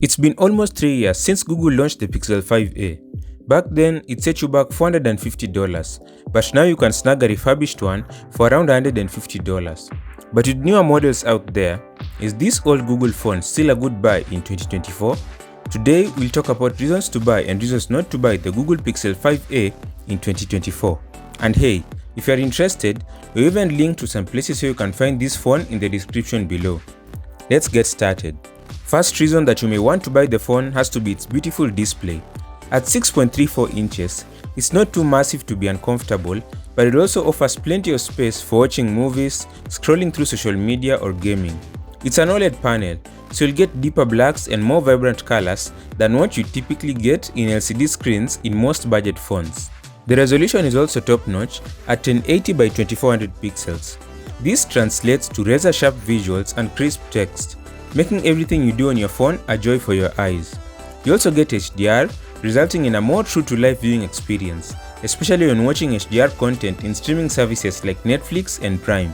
It's been almost 3 years since Google launched the Pixel 5a. Back then, it set you back $450, but now you can snag a refurbished one for around $150. But with newer models out there, is this old Google phone still a good buy in 2024? Today, we'll talk about reasons to buy and reasons not to buy the Google Pixel 5a in 2024. And hey, if you're interested, we even linked to some places where you can find this phone in the description below. Let's get started. First reason that you may want to buy the phone has to be its beautiful display. At 6.34 inches, it's not too massive to be uncomfortable, but it also offers plenty of space for watching movies, scrolling through social media or gaming. It's an OLED panel, so you'll get deeper blacks and more vibrant colors than what you typically get in LCD screens in most budget phones. The resolution is also top-notch at 1080 by 2400 pixels. This translates to razor-sharp visuals and crisp text, making everything you do on your phone a joy for your eyes. You also get HDR, resulting in a more true-to-life viewing experience, especially when watching HDR content in streaming services like Netflix and Prime.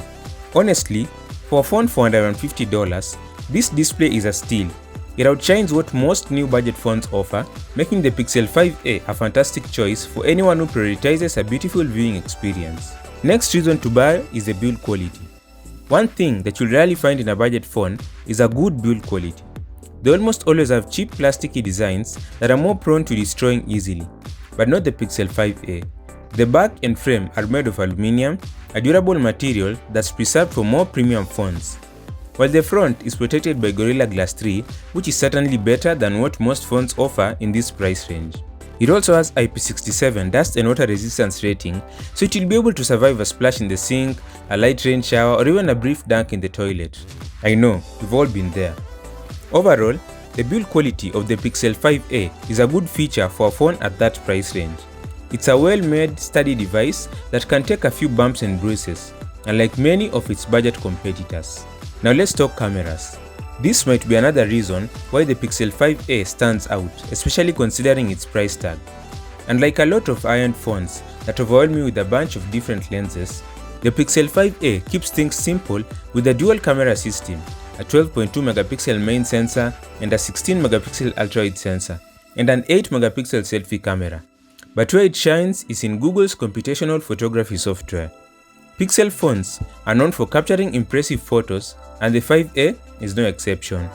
Honestly, for a phone for $150, this display is a steal. It outshines what most new budget phones offer, making the Pixel 5a a fantastic choice for anyone who prioritizes a beautiful viewing experience. Next reason to buy is the build quality. One thing that you'll rarely find in a budget phone is a good build quality. They almost always have cheap plasticky designs that are more prone to destroying easily, but not the Pixel 5a. The back and frame are made of aluminum, a durable material that's preserved for more premium phones, while the front is protected by Gorilla Glass 3, which is certainly better than what most phones offer in this price range. It also has IP67 dust and water resistance rating, so it will be able to survive a splash in the sink, a light rain shower, or even a brief dunk in the toilet. I know, we've all been there. Overall, the build quality of the Pixel 5a is a good feature for a phone at that price range. It's a well-made, sturdy device that can take a few bumps and bruises, unlike many of its budget competitors. Now let's talk cameras. This might be another reason why the Pixel 5a stands out, especially considering its price tag. Unlike a lot of high-end phones that overwhelm you with a bunch of different lenses, the Pixel 5a keeps things simple with a dual camera system, a 12.2 megapixel main sensor and a 16 megapixel ultra-wide sensor, and an 8 megapixel selfie camera. But where it shines is in Google's computational photography software. Pixel phones are known for capturing impressive photos, and the 5a is no exception.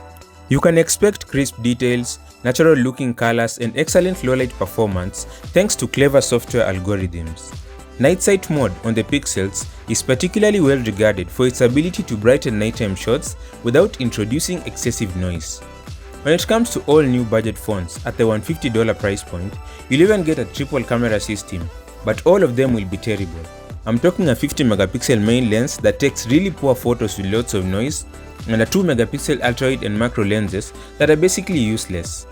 You can expect crisp details, natural-looking colors, and excellent low-light performance thanks to clever software algorithms. Night sight mode on the Pixels is particularly well regarded for its ability to brighten nighttime shots without introducing excessive noise. When it comes to all new budget phones at the $150 price point, you'll even get a triple camera system, but all of them will be terrible. I'm talking a 50 megapixel main lens that takes really poor photos with lots of noise, and a 2 megapixel ultra-wide and macro lenses that are basically useless.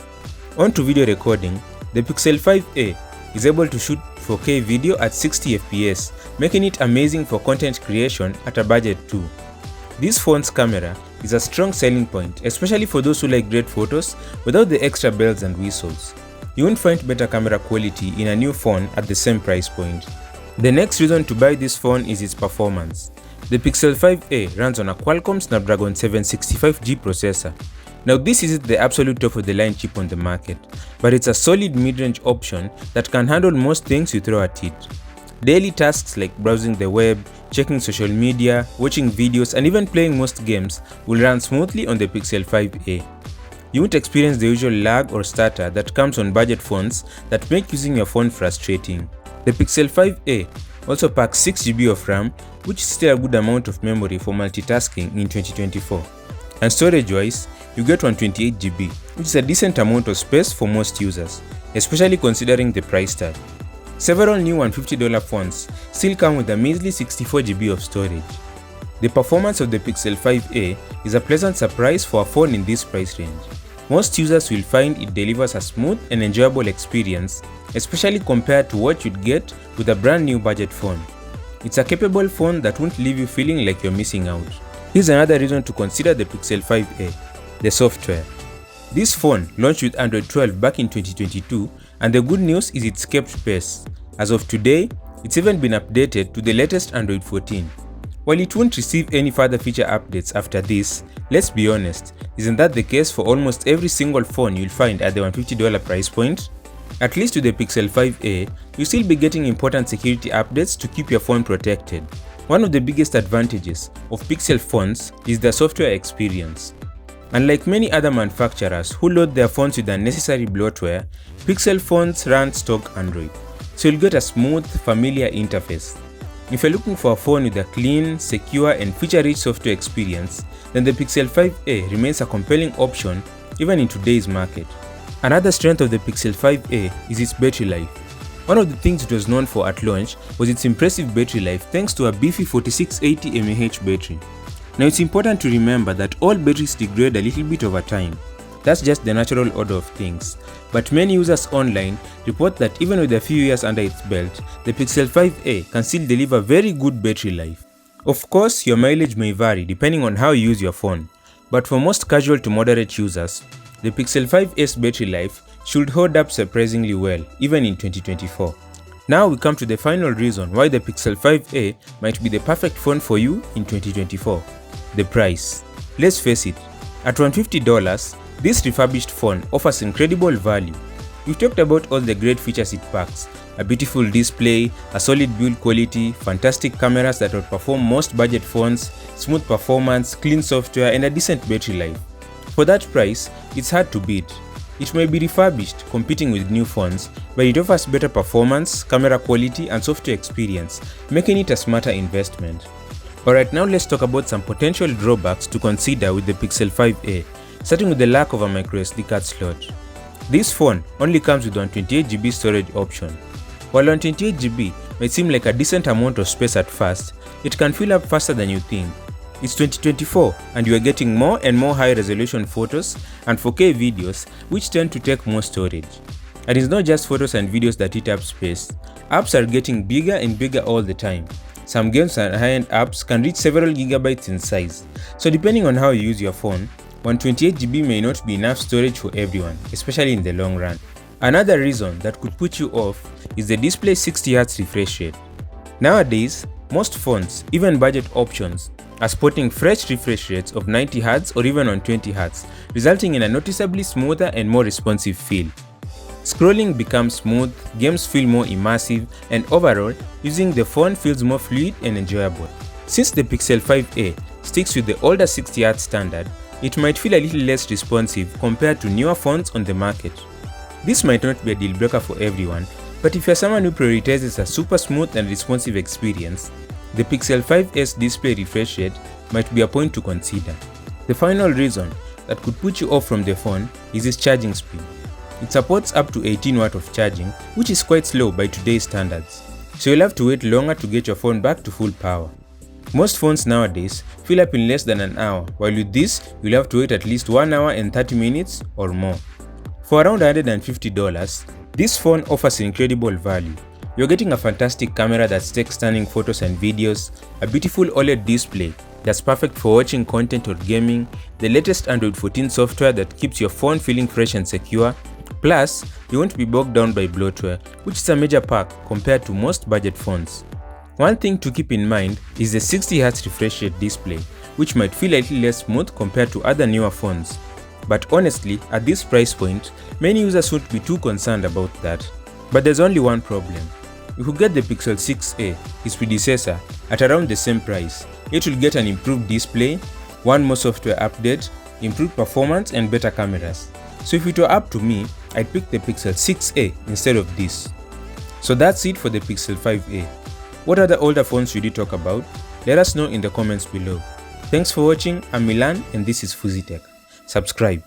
On to video recording, the Pixel 5a is able to shoot 4K video at 60 fps, making it amazing for content creation at a budget too. This phone's camera is a strong selling point, especially for those who like great photos without the extra bells and whistles. You won't find better camera quality in a new phone at the same price point. The next reason to buy this phone is its performance. The Pixel 5a runs on a Qualcomm Snapdragon 765G processor. Now this isn't the absolute top of the line chip on the market, but it's a solid mid-range option that can handle most things you throw at it. Daily tasks like browsing the web, checking social media, watching videos, and even playing most games will run smoothly on the Pixel 5a. You won't experience the usual lag or stutter that comes on budget phones that make using your phone frustrating. The Pixel 5a also packs 6GB of RAM, which is still a good amount of memory for multitasking in 2024. And storage-wise, you get 128GB, which is a decent amount of space for most users, especially considering the price tag. Several new $150 phones still come with a measly 64GB of storage. The performance of the Pixel 5a is a pleasant surprise for a phone in this price range. Most users will find it delivers a smooth and enjoyable experience, especially compared to what you'd get with a brand new budget phone. It's a capable phone that won't leave you feeling like you're missing out. Here's another reason to consider the Pixel 5a, the software. This phone launched with Android 12 back in 2022, and the good news is it's kept pace. As of today, it's even been updated to the latest Android 14. While it won't receive any further feature updates after this, let's be honest, isn't that the case for almost every single phone you'll find at the $150 price point? At least with the Pixel 5a, you'll still be getting important security updates to keep your phone protected. One of the biggest advantages of Pixel phones is their software experience. Unlike many other manufacturers who load their phones with unnecessary bloatware, Pixel phones run stock Android, so you'll get a smooth, familiar interface. If you're looking for a phone with a clean, secure and feature-rich software experience, then the Pixel 5a remains a compelling option even in today's market. Another strength of the Pixel 5a is its battery life. One of the things it was known for at launch was its impressive battery life thanks to a beefy 4680 mAh battery. Now it's important to remember that all batteries degrade a little bit over time. That's just the natural order of things. But many users online report that even with a few years under its belt, the Pixel 5a can still deliver very good battery life. Of course, your mileage may vary depending on how you use your phone, but for most casual to moderate users, the Pixel 5a's battery life should hold up surprisingly well even in 2024. Now we come to the final reason why the Pixel 5a might be the perfect phone for you in 2024. The price. Let's face it, at $150, this refurbished phone offers incredible value. We've talked about all the great features it packs: a beautiful display, a solid build quality, fantastic cameras that outperform most budget phones, smooth performance, clean software and a decent battery life. For that price, it's hard to beat. It may be refurbished, competing with new phones, but it offers better performance, camera quality and software experience, making it a smarter investment. Alright, now let's talk about some potential drawbacks to consider with the Pixel 5a, starting with the lack of a microSD card slot. This phone only comes with 128GB storage option. While 128GB might seem like a decent amount of space at first, it can fill up faster than you think. It's 2024 and you are getting more and more high-resolution photos and 4K videos which tend to take more storage. And it's not just photos and videos that eat up space. Apps are getting bigger and bigger all the time. Some games and high-end apps can reach several gigabytes in size. So depending on how you use your phone, 128GB may not be enough storage for everyone, especially in the long run. Another reason that could put you off is the display's 60Hz refresh rate. Nowadays, most phones, even budget options, are sporting fresh refresh rates of 90Hz or even 120Hz, resulting in a noticeably smoother and more responsive feel. Scrolling becomes smooth, games feel more immersive, and overall, using the phone feels more fluid and enjoyable. Since the Pixel 5a sticks with the older 60Hz standard, it might feel a little less responsive compared to newer phones on the market. This might not be a deal breaker for everyone, but if you're someone who prioritizes a super smooth and responsive experience, the Pixel 5a's display refresh rate might be a point to consider. The final reason that could put you off from the phone is its charging speed. It supports up to 18 watts of charging, which is quite slow by today's standards, so you'll have to wait longer to get your phone back to full power. Most phones nowadays fill up in less than an hour, while with this, you'll have to wait at least 1 hour and 30 minutes or more. For around $150, this phone offers incredible value. You're getting a fantastic camera that takes stunning photos and videos, a beautiful OLED display that's perfect for watching content or gaming, the latest Android 14 software that keeps your phone feeling fresh and secure, plus you won't be bogged down by bloatware, which is a major perk compared to most budget phones. One thing to keep in mind is the 60Hz refresh rate display, which might feel a little less smooth compared to other newer phones. But honestly, at this price point, many users won't be too concerned about that. But there's only one problem. You could get the Pixel 6a, its predecessor, at around the same price. It will get an improved display, one more software update, improved performance and better cameras. So if it were up to me, I'd pick the Pixel 6a instead of this. So that's it for the Pixel 5a. What other older phones should you talk about? Let us know in the comments below. Thanks for watching. I'm Milan and this is Fuzzy Tech. Subscribe.